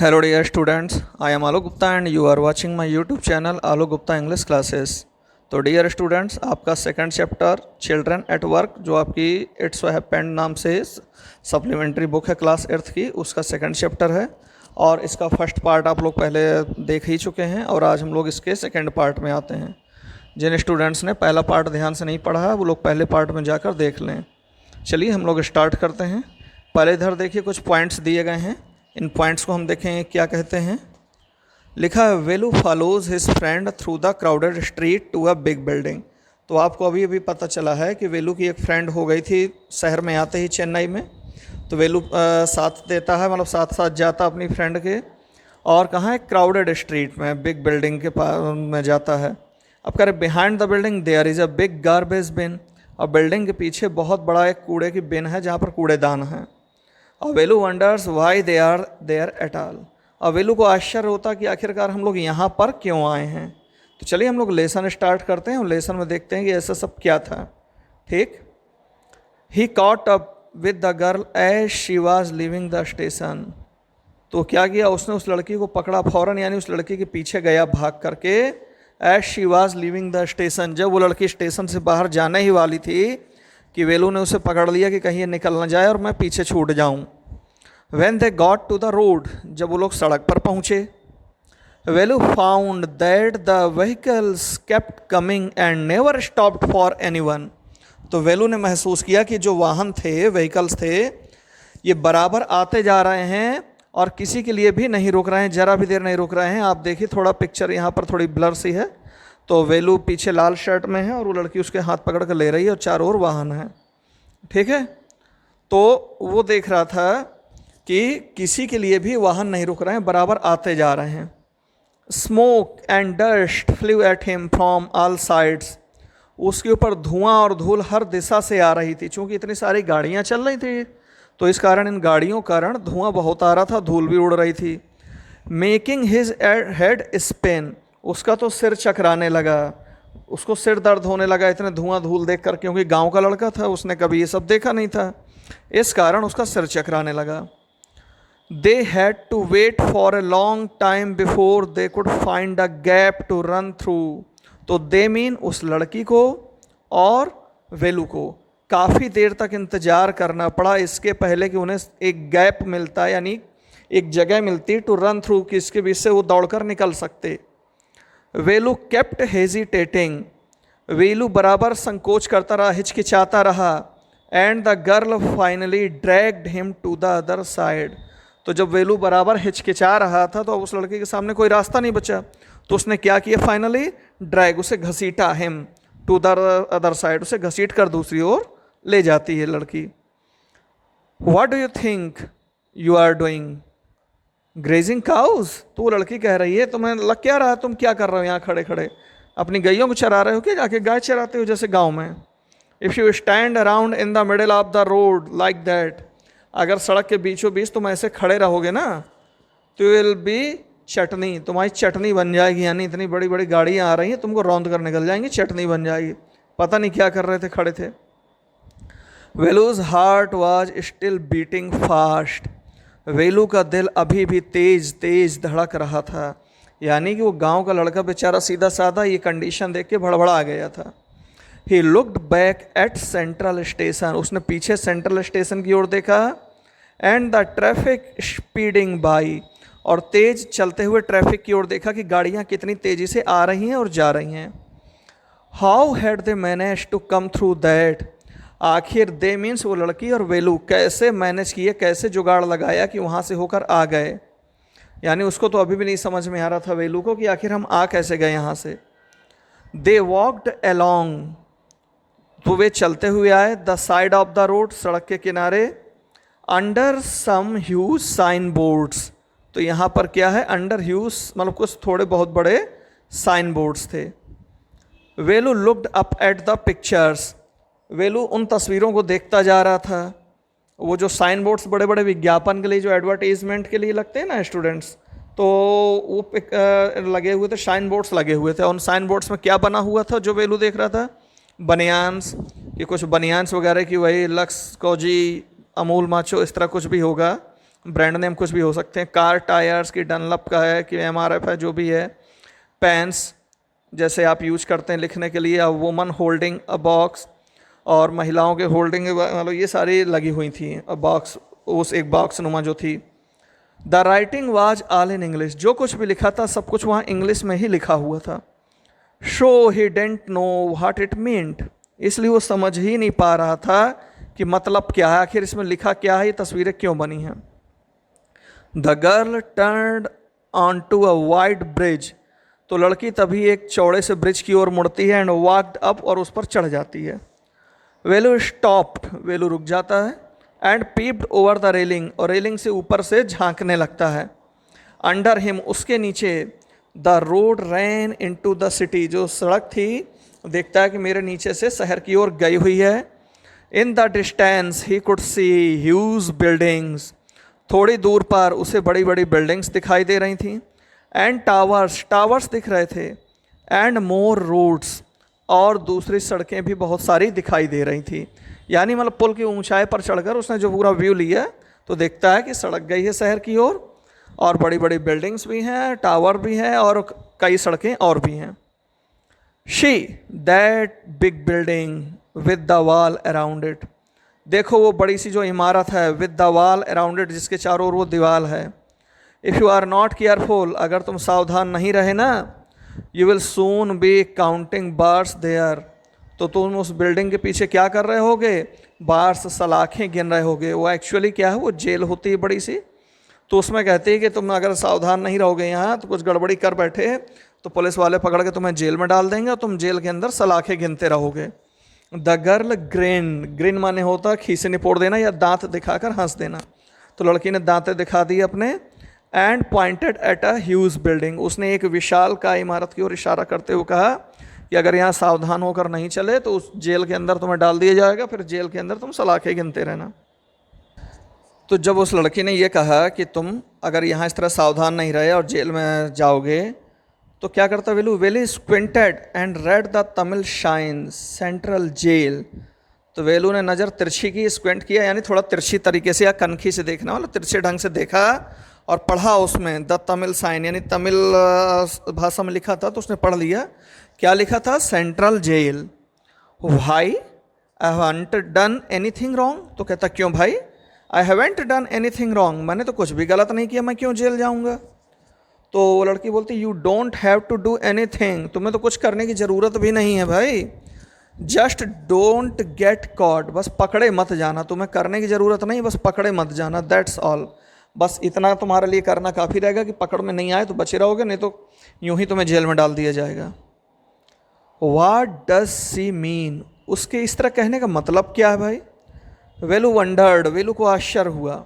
Hello dear students, I am Alok Gupta and you are watching my YouTube channel Alok Gupta English Classes। तो dear students, आपका second chapter children at work, जो आपकी it's have pen नाम से supplementary book है class 8th की, उसका second chapter है। और इसका फर्स्ट पार्ट आप लोग पहले देख ही चुके हैं और आज हम लोग इसके सेकंड पार्ट में आते हैं। जिन स्टूडेंट्स ने पहला पार्ट ध्यान से नहीं पढ़ा है वो लोग पहले पार्ट में जाकर देख लें। चलिए हम लोग स्टार्ट करते हैं। पहले इधर देखिए कुछ पॉइंट्स दिए गए हैं, इन पॉइंट्स को हम देखें क्या कहते हैं। लिखा है Velu follows his friend through the crowded street to a big building. तो आपको अभी अभी पता चला है कि वेलू की एक फ्रेंड हो गई थी शहर में आते ही चेन्नई में। तो वेलू साथ देता है, मतलब साथ साथ जाता अपनी फ्रेंड के, और कहाँ है, क्राउडेड स्ट्रीट में, बिग बिल्डिंग के पास में जाता है। अब कह रहे behind the building there is a big garbage bin, और बिल्डिंग के पीछे बहुत बड़ा एक कूड़े की बिन है जहाँ पर कूड़ेदान है। और Velu wonders why they are there at all, और वेलू को आश्चर्य होता कि आखिरकार हम लोग यहाँ पर क्यों आए हैं। तो चलिए हम लोग लेसन स्टार्ट करते हैं और लेसन में देखते हैं कि ऐसा सब क्या था। ठीक, he caught up with the girl as she was leaving the station. तो क्या किया उसने, उस लड़की को पकड़ा फ़ौरन, यानी उस लड़की के पीछे गया भाग करके। As she was leaving the station, जब वो लड़की स्टेशन से बाहर जाने ही वाली थी कि वेलू ने उसे पकड़ लिया कि कहीं ये निकल ना जाए और मैं पीछे छूट जाऊं। When they got to the road, जब वो लोग सड़क पर पहुँचे, Velu found that the vehicles kept coming and never stopped for anyone। तो वेलू ने महसूस किया कि जो वाहन थे, व्हीकल्स थे, ये बराबर आते जा रहे हैं और किसी के लिए भी नहीं रुक रहे हैं, ज़रा भी देर नहीं रुक रहे हैं। आप देखिए थोड़ा पिक्चर यहाँ पर थोड़ी ब्लर सी है। तो वेलू पीछे लाल शर्ट में है और वो लड़की उसके हाथ पकड़ कर ले रही है और चारों ओर वाहन है। ठीक है, तो वो देख रहा था कि किसी के लिए भी वाहन नहीं रुक रहे हैं, बराबर आते जा रहे हैं। Smoke and dust flu at him from all sides, उसके ऊपर धुआं और धूल हर दिशा से आ रही थी। चूँकि इतनी सारी गाड़ियाँ चल रही थी तो इस कारण, इन गाड़ियों कारण धुआं बहुत आ रहा था, धूल भी उड़ रही थी। मेकिंग हिज हेड स्पिन, उसका तो सिर चकराने लगा, उसको सिर दर्द होने लगा इतने धुआं धूल देख कर, क्योंकि गांव का लड़का था, उसने कभी ये सब देखा नहीं था, इस कारण उसका सिर चकराने लगा। They had to wait for a long time before they could find a gap to run through। तो they mean उस लड़की को और वेलू को काफ़ी देर तक इंतज़ार करना पड़ा इसके पहले कि उन्हें एक गैप मिलता, यानी एक जगह मिलती टू रन थ्रू, कि इसके बीच से वो दौड़कर निकल सकते। वेलू केप्ट हेजिटेटिंग, वेलू बराबर संकोच करता रहा, हिचकिचाता रहा। And the girl finally dragged him to the other side. तो जब वेलू बराबर हिचकिचा रहा था तो उस लड़के के सामने कोई रास्ता नहीं बचा, तो उसने क्या किया, फाइनली ड्रैग, उसे घसीटा, him to the other side, उसे घसीट कर दूसरी ओर ले जाती है लड़की। What do you think you are doing grazing cows, तो वो लड़की कह रही है तुम्हें लग क्या रहा है, तुम क्या कर रहे हो यहाँ खड़े खड़े, अपनी गैयों को चरा रहे हो क्या, जाके गाय चराते हो जैसे गाँव में। If you stand around in the middle of the road like that, अगर सड़क के बीचों बीच तुम ऐसे खड़े रहोगे ना तो विल बी चटनी, तुम्हारी चटनी बन जाएगी, यानी इतनी बड़ी बड़ी गाड़ियाँ आ रही हैं तुमको रौंद कर निकल जाएंगी, चटनी बन जाएगी। पता नहीं क्या कर रहे थे, खड़े थे। Velu's heart was still beating fast, Velu का दिल अभी भी तेज तेज धड़क रहा था, यानी कि वो गांव का लड़का बेचारा सीधा साधा ये कंडीशन देख के भड़बड़ा गया था। He looked back at central station, उसने पीछे सेंट्रल स्टेशन की ओर देखा। And the traffic speeding by, और तेज चलते हुए ट्रैफिक की ओर देखा कि गाड़ियाँ कितनी तेज़ी से आ रही हैं और जा रही हैं। How had they manage to come through that, आखिर दे मीन्स वो लड़की और वेलू कैसे मैनेज किए, कैसे जुगाड़ लगाया कि वहाँ से होकर आ गए। यानी उसको तो अभी भी नहीं समझ में आ रहा था वेलू को कि आखिर हम आ कैसे गए यहाँ से। दे वॉकड अलॉन्ग, तो वे चलते हुए आए, the side of the road, सड़क के किनारे। Under some huge sign boards, तो यहाँ पर क्या है, अंडर ह्यूज मतलब कुछ थोड़े बहुत बड़े साइन बोर्ड्स थे। Velu looked up at the pictures, Velu उन तस्वीरों को देखता जा रहा था। वो जो साइन बोर्ड्स बड़े बड़े विज्ञापन के लिए, जो एडवर्टीजमेंट के लिए लगते हैं ना स्टूडेंट्स, तो वो लगे हुए थे, साइन बोर्ड्स लगे हुए थे। उन साइन बोर्ड्स में क्या बना हुआ था जो वेलू देख रहा था, बनियान्स, कि कुछ बनियान्स वगैरह की, वही लक्स, कोजी, अमूल, माचो, इस तरह कुछ भी होगा, ब्रांड नेम कुछ भी हो सकते हैं, कार टायर्स की डनलप का है कि MRF है, जो भी है। पेन्स जैसे आप यूज करते हैं लिखने के लिए, a woman holding a box, और महिलाओं के होल्डिंग, मतलब ये सारी लगी हुई थी अ बॉक्स, उस एक बॉक्स नुमा जो थी। The writing was all in English, जो कुछ भी लिखा था सब कुछ वहाँ इंग्लिश में ही लिखा हुआ था। Show he didn't know what it meant, इसलिए वो समझ ही नहीं पा रहा था कि मतलब क्या है, आखिर इसमें लिखा क्या है, ये तस्वीरें क्यों बनी हैं। The girl turned on to a wide bridge, तो लड़की तभी एक चौड़े से ब्रिज की ओर मुड़ती है, एंड वॉकड अप, और उस पर चढ़ जाती है। वेलू स्टॉप्ड, वेलू रुक जाता है, and peeped over the railing, और रेलिंग से ऊपर से झांकने लगता है। अंडर हिम, उसके नीचे, the road ran into the city, जो सड़क थी देखता है कि मेरे नीचे से शहर की ओर गई हुई है। In the distance he could see huge buildings, थोड़ी दूर पर उसे बड़ी बड़ी बिल्डिंग्स दिखाई दे रही थीं। एंड टावर्स, टावर्स दिख रहे थे। एंड मोर रोड्स, और दूसरी सड़कें भी बहुत सारी दिखाई दे रही थी। यानी मतलब पुल की ऊंचाई पर चढ़कर उसने जो पूरा व्यू लिया तो देखता है कि सड़क गई है शहर की ओर, और बड़ी बड़ी बिल्डिंग्स भी हैं, टावर भी हैं, और कई सड़कें और भी हैं। See that big building with the wall around it, देखो वो बड़ी सी जो इमारत है, with the wall around it, जिसके चारों ओर वो दीवार है। If you are not careful, अगर तुम सावधान नहीं रहे ना, you will soon be counting bars there, तो तुम उस बिल्डिंग के पीछे क्या कर रहे होगे, बार्स, सलाखें गिन रहे होगे। वो एक्चुअली क्या है, वो जेल होती है बड़ी सी, तो उसमें कहती है कि तुम अगर सावधान नहीं रहोगे यहाँ तो कुछ गड़बड़ी कर बैठे तो पुलिस वाले पकड़ के तुम्हें जेल में डाल देंगे, और तुम जेल के अंदर सलाखें गिनते रहोगे। द गर्ल ग्रिन, ग्रिन माने होता खीसे निपोड़ देना या दांत दिखाकर हंस देना, तो लड़की ने दांतें दिखा दी अपने। And pointed at a huge building, उसने एक विशाल का इमारत की ओर इशारा करते हुए कहा कि अगर यहाँ सावधान होकर नहीं चले तो उस जेल के अंदर तुम्हें डाल दिया जाएगा, फिर जेल के अंदर तुम सलाखें गिनते रहना। तो जब उस लड़की ने ये कहा कि तुम अगर यहाँ इस तरह सावधान नहीं रहे और जेल में जाओगे, तो क्या करता Velu, Velu squinted and read the Tamil sign central jail, तो वेलू ने नज़र तिरछी की, स्क्विंट किया यानी थोड़ा तिरछी तरीके से या कनखी से देखना, मतलब तिरछे ढंग से देखा और पढ़ा उसमें द तमिल साइन, यानी तमिल भाषा में लिखा था तो उसने पढ़ लिया। क्या लिखा था, सेंट्रल जेल। भाई I haven't done anything wrong, तो कहता क्यों भाई, I haven't done anything wrong, मैंने तो कुछ भी गलत नहीं किया, मैं क्यों जेल जाऊंगा। तो वो लड़की बोलती you don't have to do anything, तुम्हें तो कुछ करने की ज़रूरत भी नहीं है भाई, जस्ट डोंट गेट कॉट, बस पकड़े मत जाना, तुम्हें करने की ज़रूरत नहीं, बस पकड़े मत जाना, दैट्स ऑल, बस इतना तुम्हारे लिए करना काफ़ी रहेगा कि पकड़ में नहीं आए तो बचे रहोगे, नहीं तो यूं ही तुम्हें जेल में डाल दिया जाएगा। वाट डज सी मीन, उसके इस तरह कहने का मतलब क्या है भाई। वेलू वंडर्ड, वेलू को आश्चर्य हुआ।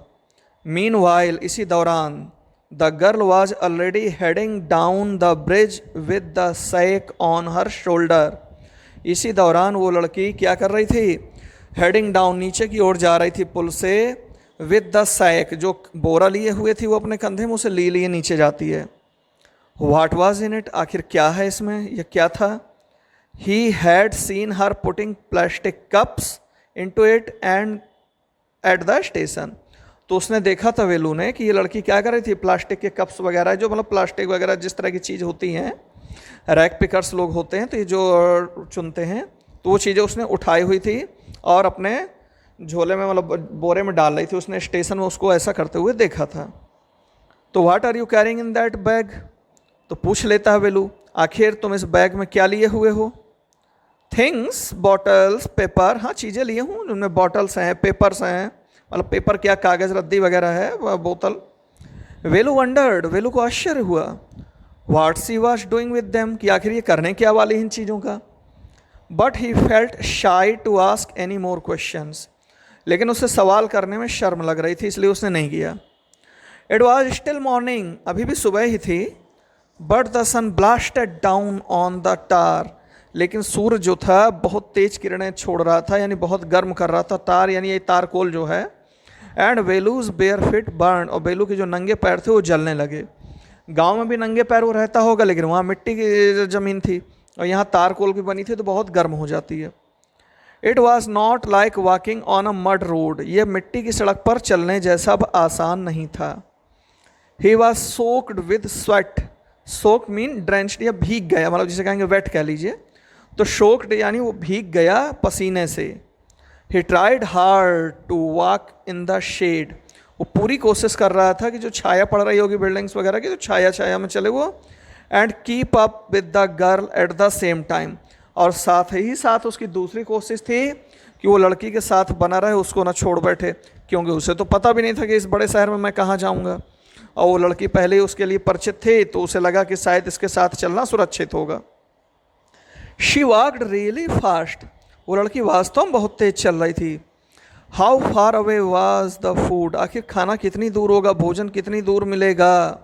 मीन वाइल, इसी दौरान, the girl was already heading down the bridge with the sack on her shoulder, इसी दौरान वो लड़की क्या कर रही थी, हेडिंग डाउन, नीचे की ओर जा रही थी पुल से, विद द सैक, जो बोरा लिए हुए थी वो अपने कंधे में, उसे लिए नीचे जाती है। व्हाट वॉज इन इट, आखिर क्या है इसमें, यह क्या था। He had seen her putting plastic cups into it and at the station, तो उसने देखा था वेलू ने कि ये लड़की क्या कर रही थी, प्लास्टिक के कप्स वगैरह, जो मतलब प्लास्टिक वगैरह जिस तरह की चीज़ होती हैं, रैक पिकर्स लोग होते हैं तो ये जो चुनते हैं, तो वो चीज़ें उसने उठाई हुई थी और अपने झोले में मतलब बोरे में डाल रही थी, उसने स्टेशन में उसको ऐसा करते हुए देखा था। तो what are you carrying in that bag, तो पूछ लेता है वेलू आखिर तुम इस बैग में क्या लिए हुए हो। थिंग्स, बॉटल्स, पेपर, हाँ चीज़ें लिए हूँ उनमें बॉटल्स हैं, पेपर्स हैं, मतलब पेपर क्या, कागज़ रद्दी वगैरह है, बोतल। वेलू वंडर्ड, वेलू को आश्चर्य हुआ। What she was doing with them, कि आखिर ये करने क्या वाली इन चीज़ों का। But he felt shy to ask any more questions, लेकिन उसे सवाल करने में शर्म लग रही थी, इसलिए उसने नहीं किया। इट वॉज स्टिल मॉर्निंग, अभी भी सुबह ही थी। But the sun blasted down on the tar, लेकिन सूर्य जो था बहुत तेज किरणें छोड़ रहा था, यानी बहुत गर्म कर रहा था, टार यानी ये तारकोल जो है। एंड वेलूज बेयर फिट बर्न, और बेलू के जो नंगे पैर थे वो जलने लगे। गांव में भी नंगे पैर वो रहता होगा, लेकिन वहाँ मिट्टी की ज़मीन थी और यहाँ तारकोल की बनी थी तो बहुत गर्म हो जाती है। It was not like walking on a mud road, ये मिट्टी की सड़क पर चलने जैसा अब आसान नहीं था। He was soaked with sweat, soak mean drenched या भीग गया, मतलब जिसे कहेंगे वेट कह लीजिए, तो शोक्ड यानी वो भीग गया पसीने से। He tried hard to walk in the shade, वो पूरी कोशिश कर रहा था कि जो छाया पड़ रही होगी बिल्डिंग्स वगैरह की, तो छाया छाया में चले वो। And keep up with the girl at the same time, और साथ ही साथ उसकी दूसरी कोशिश थी कि वो लड़की के साथ बना रहे, उसको ना छोड़ बैठे, क्योंकि उसे तो पता भी नहीं था कि इस बड़े शहर में मैं कहाँ जाऊँगा, और वो लड़की पहले ही उसके लिए परिचित थी, तो उसे लगा कि शायद इसके साथ चलना सुरक्षित होगा। शी वॉक्ड रियली फास्ट, वो लड़की वास्तव में बहुत तेज चल रही थी। How far away was the food, आखिर खाना कितनी दूर होगा, भोजन कितनी दूर मिलेगा।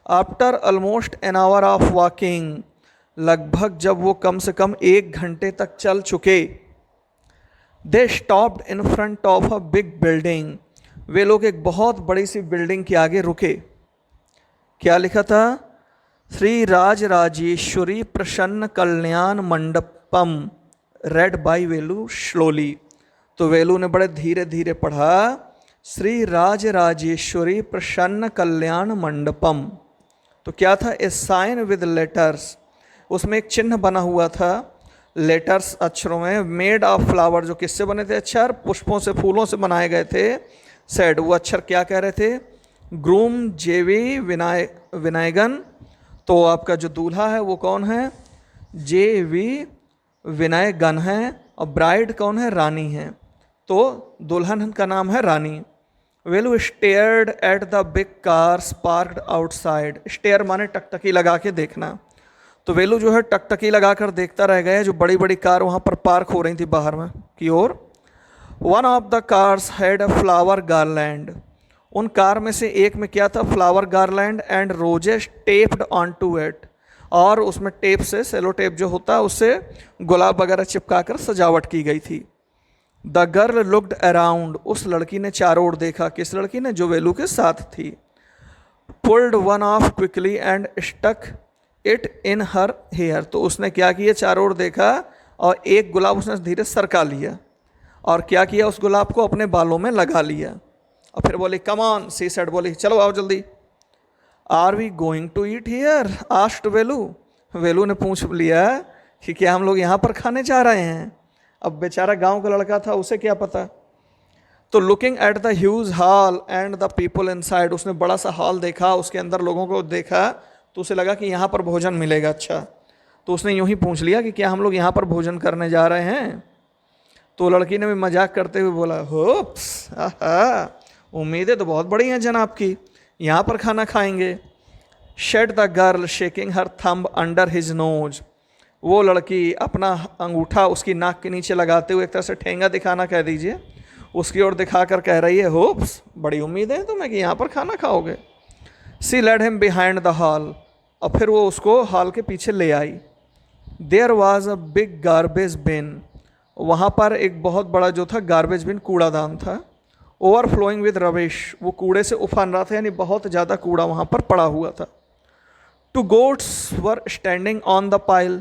After almost an hour of walking, लगभग जब वो कम से कम 1 घंटे तक चल चुके। They stopped in front of a big building, वे लोग एक बहुत बड़ी सी बिल्डिंग के आगे रुके। क्या लिखा था? Shri Raj Rajeshwari Prasanna Kalyana Mandapam, read by Velu slowly. तो वेलू ने बड़े धीरे धीरे पढ़ा, श्री राज राजेश्वरी प्रसन्न कल्याण मंडपम। तो क्या था? ए साइन विद लेटर्स, उसमें एक चिन्ह बना हुआ था लेटर्स अक्षरों में, मेड ऑफ फ्लावर, जो किससे बने थे अक्षर? पुष्पों से, फूलों से बनाए गए थे। सेड, वो अक्षर क्या कह रहे थे? ग्रूम जेवी विनायगन, तो आपका जो दूल्हा है वो कौन है? जेवी विनायगन है, और ब्राइड कौन है? रानी है, तो दुल्हन का नाम है Rani. Velu stared at the big cars parked outside, stare माने टकटकी लगा के देखना, तो वेलू जो है टकटकी लगा कर देखता रह गया जो बड़ी बड़ी कार वहाँ पर पार्क हो रही थी बाहर में की ओर। One of the cars had a flower garland, उन कार में से एक में क्या था? Flower garland and roses taped on to it, और उसमें टेप से, सेलो टेप जो होता है उससे गुलाब वगैरह चिपका कर सजावट की गई थी। द गर्ल लुक्ड अराउंड, उस लड़की ने चारों ओर देखा। किस लड़की ने? जो वेलू के साथ थी। Pulled one off quickly and stuck it in her hair, तो उसने क्या किया? चारों ओर देखा और एक गुलाब उसने धीरे सरका लिया, और क्या किया? उस गुलाब को अपने बालों में लगा लिया, और फिर बोली कम ऑन, सी सेड, बोली चलो आओ जल्दी। Are we going to eat here, asked Velu, Velu ने पूछ लिया कि क्या हम लोग यहाँ पर खाने जा रहे हैं? अब बेचारा गांव का लड़का था, उसे क्या पता। तो looking at the huge hall and the people inside, उसने बड़ा सा हॉल देखा, उसके अंदर लोगों को देखा, तो उसे लगा कि यहाँ पर भोजन मिलेगा। अच्छा, तो उसने यूं ही पूछ लिया कि क्या हम लोग यहाँ पर भोजन करने जा रहे हैं? तो लड़की ने भी मजाक करते हुए बोला, होप्स, आहा, उम्मीदें तो बहुत बड़ी हैं जनाब की, यहाँ पर खाना खाएंगे। Said the girl shaking her thumb under his nose, वो लड़की अपना अंगूठा उसकी नाक के नीचे लगाते हुए, एक तरह से ठेंगा दिखाना कह दीजिए, उसकी ओर दिखाकर कह रही है, होप्स, बड़ी उम्मीद है तुम्हें कि यहाँ पर खाना खाओगे। She led him behind the hall, और फिर वो उसको हॉल के पीछे ले आई। There was a big garbage bin, वहाँ पर एक बहुत बड़ा जो था गार्बेज बिन, कूड़ादान था। ओवरफ्लोइंग विद रबिश, वो कूड़े से उफान रहा था, यानी बहुत ज़्यादा कूड़ा वहाँ पर पड़ा हुआ था। To goats were standing on the pile,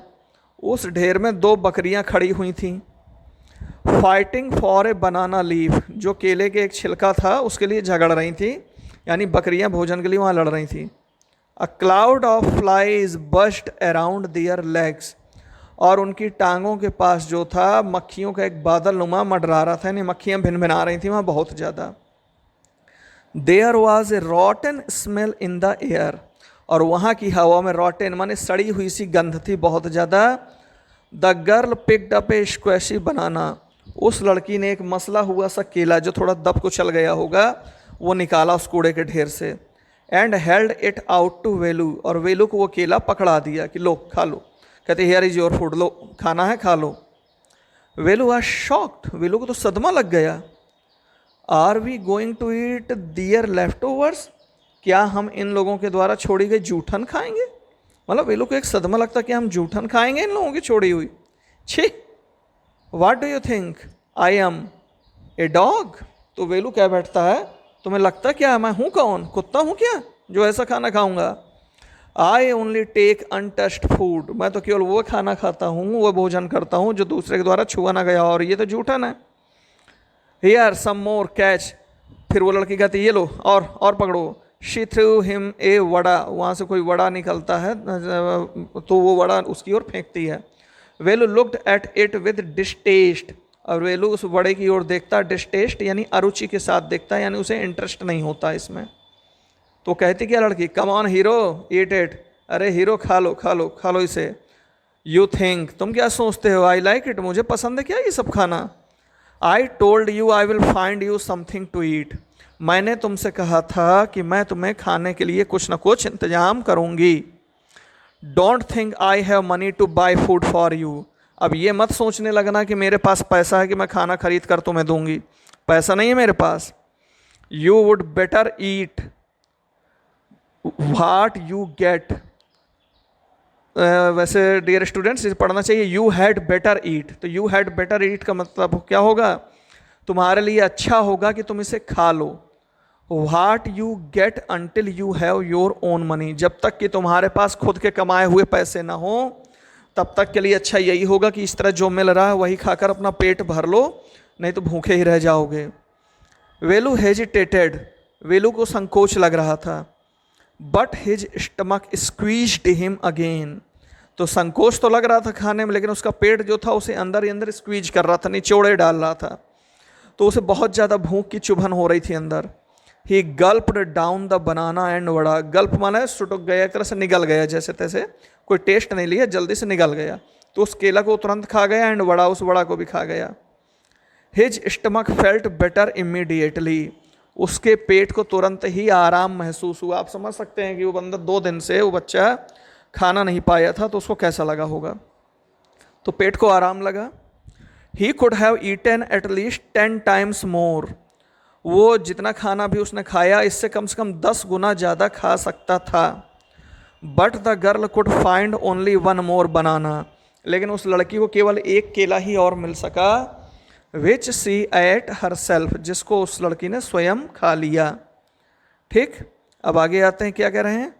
उस ढेर में 2 बकरियां खड़ी हुई थीं। Fighting for a banana leaf, जो केले के एक छिलका था उसके लिए झगड़ रही थी, यानी बकरियां भोजन के लिए वहाँ लड़ रही थीं। A cloud of flies buzzed around their legs, और उनकी टांगों के पास जो था मक्खियों का एक बादल नुमा मंडरा रहा था, यानी मक्खियाँ भिनभिना रही थी वहाँ बहुत ज़्यादा। There was a rotten smell in the air, और वहाँ की हवा में रॉटन माने सड़ी हुई सी गंध थी बहुत ज़्यादा। द गर्ल पिक्ड अप ए स्क्वैशी बनाना, उस लड़की ने एक मसला हुआ सा केला जो थोड़ा दब को चल गया होगा वो निकाला उस कूड़े के ढेर से। And held it out to Velu, और वेलू को वो केला पकड़ा दिया कि लो खा लो, कहते हियर इज योर फूड, लो खाना है खा लो। वेलू आर शॉक्ड, वेलू को तो सदमा लग गया। Are we going to eat their leftovers, क्या हम इन लोगों के द्वारा छोड़ी गई जूठन खाएंगे? मतलब वेलू को एक सदमा लगता कि हम जूठन खाएंगे इन लोगों की छोड़ी हुई। छी, what do you think I am a dog, तो वेलू क्या बैठता है, तुम्हें लगता क्या मैं हूँ कौन? कुत्ता हूँ क्या जो ऐसा खाना खाऊंगा? I only take untouched food, मैं तो केवल वो खाना खाता हूँ, वो भोजन करता हूँ जो दूसरे के द्वारा छुआ ना गया, और ये तो झूठन है। हियर सम मोर कैच, फिर वो लड़की कहती ये लो और पकड़ो। She threw him a vada, वहाँ से कोई वड़ा निकलता है तो वो वड़ा उसकी ओर फेंकती है। Velu looked at it with distaste, और वेलू उस वड़े की ओर देखता, डिस्टेस्ट यानी अरुचि के साथ देखता है, यानी उसे इंटरेस्ट नहीं होता इसमें। तो कहती क्या लड़की, come on hero eat it, अरे हीरो खा लो खा लो खा लो इसे। यू थिंक, तुम क्या सोचते हो, आई लाइक इट, मुझे पसंद है क्या ये सब खाना। I told you I will find you something to eat, मैंने तुमसे कहा था कि मैं तुम्हें खाने के लिए कुछ ना कुछ इंतजाम करूंगी। Don't think I have money two by food for you, अब ये मत सोचने लगना कि मेरे पास पैसा है कि मैं खाना खरीद कर तुम्हें दूंगी, पैसा नहीं है मेरे पास। You would better eat what you get, वैसे डियर स्टूडेंट्स इसे पढ़ना चाहिए यू हैड बेटर ईट, तो यू हैड बेटर ईट का मतलब क्या होगा, तुम्हारे लिए अच्छा होगा कि तुम इसे खा लो। What you get until you have your own money, जब तक कि तुम्हारे पास खुद के कमाए हुए पैसे ना हो तब तक के लिए अच्छा यही होगा कि इस तरह जो मिल रहा है वही खाकर अपना पेट भर लो, नहीं तो भूखे ही रह जाओगे। वेलू हेजिटेटेड, वेलू को संकोच लग रहा था। But his stomach squeezed him again, तो संकोच तो लग रहा था खाने में, लेकिन उसका पेट जो था उसे अंदर ही अंदर स्क्वीज कर रहा था, निचोड़े डाल रहा था, तो उसे बहुत ज़्यादा भूख की चुभन हो रही थी अंदर। He gulped down the banana and vada, gulp माना सुटक गया, एक तरह से निगल गया, जैसे तैसे कोई टेस्ट नहीं लिया, जल्दी से निगल गया, तो उस केला को तुरंत खा गया एंड वड़ा, उस वड़ा को भी खा गया। His stomach felt better immediately, उसके पेट को तुरंत ही आराम महसूस हुआ। आप समझ सकते हैं कि वो बंदा 2 दिन से वो बच्चा खाना नहीं पाया था, तो उसको कैसा लगा होगा, तो पेट को आराम लगा। He could have eaten at least 10 times more, वो जितना खाना भी उसने खाया इससे कम से कम 10 गुना ज़्यादा खा सकता था। But the girl could find only 1 मोर बनाना, लेकिन उस लड़की को केवल एक केला ही और मिल सका। विच सी एट हर सेल्फ, जिसको उस लड़की ने स्वयं खा लिया। ठीक, अब आगे आते हैं, क्या कह रहे हैं,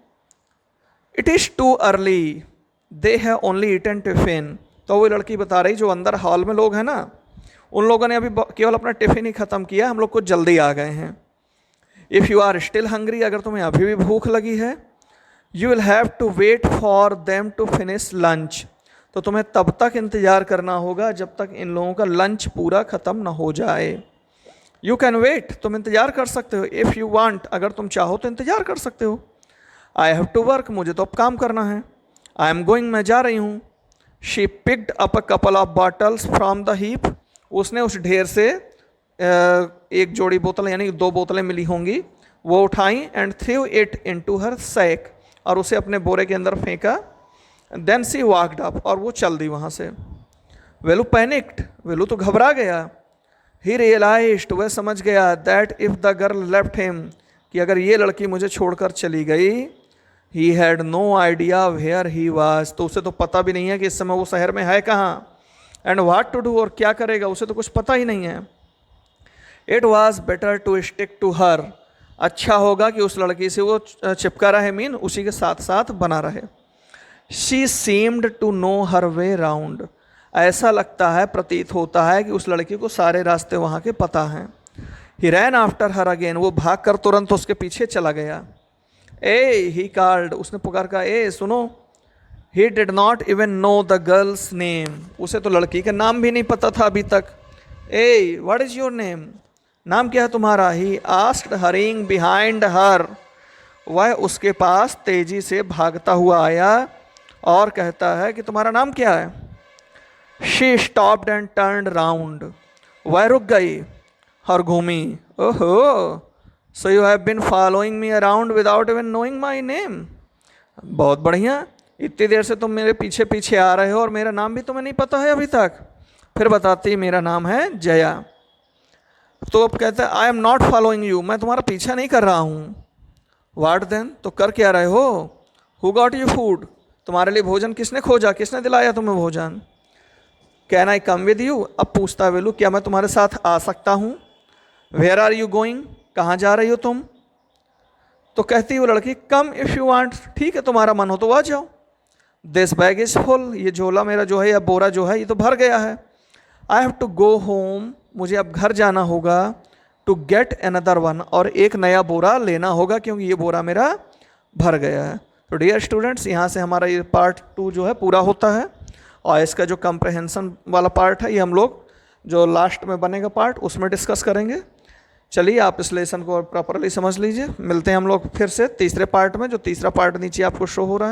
it is too early they have only eaten tiffin, तो वो लड़की बता रही जो अंदर हॉल में लोग हैं ना, उन लोगों ने अभी केवल अपना टिफिन ही ख़त्म किया, हम लोग कुछ जल्दी आ गए हैं। If you are still hungry, अगर तुम्हें अभी भी भूख लगी है, you will have to wait for them to finish lunch, तो तुम्हें तब तक इंतज़ार करना होगा जब तक इन लोगों का लंच पूरा ख़त्म ना हो जाए। यू कैन वेट, तुम इंतज़ार कर सकते हो। इफ़ यू वांट, अगर तुम चाहो तो इंतज़ार कर सकते हो। आई हैव टू वर्क, मुझे तो अब काम करना है। आई एम गोइंग, मैं जा रही हूँ। She picked up a couple of bottles from the heap, उसने उस ढेर से एक जोड़ी बोतल यानी 2 बोतलें मिली होंगी वो उठाई, and threw it into her sack, और उसे अपने बोरे के अंदर फेंका। देन सी वॉकड अप, और वो चल दी वहाँ से। वेलू पैनिक्ड, वेलू तो घबरा गया। ही रियलाइज्ड, वह समझ गया, that if the girl left him, कि अगर ये लड़की मुझे छोड़कर चली गई, he had no idea where he was, तो उसे तो पता भी नहीं है कि इस समय वो शहर में है कहाँ, एंड व्हाट टू डू, और क्या करेगा, उसे तो कुछ पता ही नहीं है। It was better to stick to her, अच्छा होगा कि उस लड़की से वो चिपका रहे, मीन उसी के साथ साथ बना रहे। She seemed to know her way round, ऐसा लगता है, प्रतीत होता है कि उस लड़की को सारे रास्ते वहाँ के पता हैं। ही रैन आफ्टर हर अगेन, वो भाग कर तुरंत उसके पीछे चला गया। ए ही कॉल्ड, उसने पुकार कहा, ए सुनो। He did not even know the girls name, उसे तो लड़की का नाम भी नहीं पता था अभी तक। ए व्हाट इज़ योर नेम, नाम क्या है तुम्हारा। He asked hurrying behind her, वह उसके पास तेजी से भागता हुआ आया और कहता है कि तुम्हारा नाम क्या है। She stopped and turned round, वह रुक गई और घूमी। ओहो, so you have been following me around without even knowing my name, बहुत बढ़िया, इतनी देर से तुम मेरे पीछे पीछे आ रहे हो और मेरा नाम भी तुम्हें नहीं पता है अभी तक। फिर बताती, मेरा नाम है जया। तो अब कहते हैं, I am not following you, मैं तुम्हारा पीछा नहीं कर रहा हूँ। व्हाट देन, तो कर क्या रहे हो। हु गॉट यू फूड, तुम्हारे लिए भोजन किसने खोजा, किसने दिलाया तुम्हें भोजन। Can I come with you, अब पूछता है वेलू, क्या मैं तुम्हारे साथ आ सकता हूँ। वेयर आर यू गोइंग, कहाँ जा रही हो तुम। तो कहती वो लड़की कम इफ़ यू वांट, ठीक है तुम्हारा मन हो तो आ जाओ। दिस बैग इज़ फुल, ये झोला मेरा जो है या बोरा जो है ये तो भर गया है। I have to go home, मुझे अब घर जाना होगा। टू गेट अनदर वन, और एक नया बोरा लेना होगा क्योंकि ये बोरा मेरा भर गया है। तो डियर स्टूडेंट्स, यहाँ से हमारा ये पार्ट 2 जो है पूरा होता है, और इसका जो कंप्रहेंशन वाला पार्ट है ये हम लोग जो लास्ट में बनेगा पार्ट उसमें डिस्कस करेंगे। चलिए आप इस लेसन को प्रॉपरली समझ लीजिए। मिलते हैं हम लोग फिर से तीसरे पार्ट में, जो तीसरा पार्ट नीचे आपको शो हो रहा है।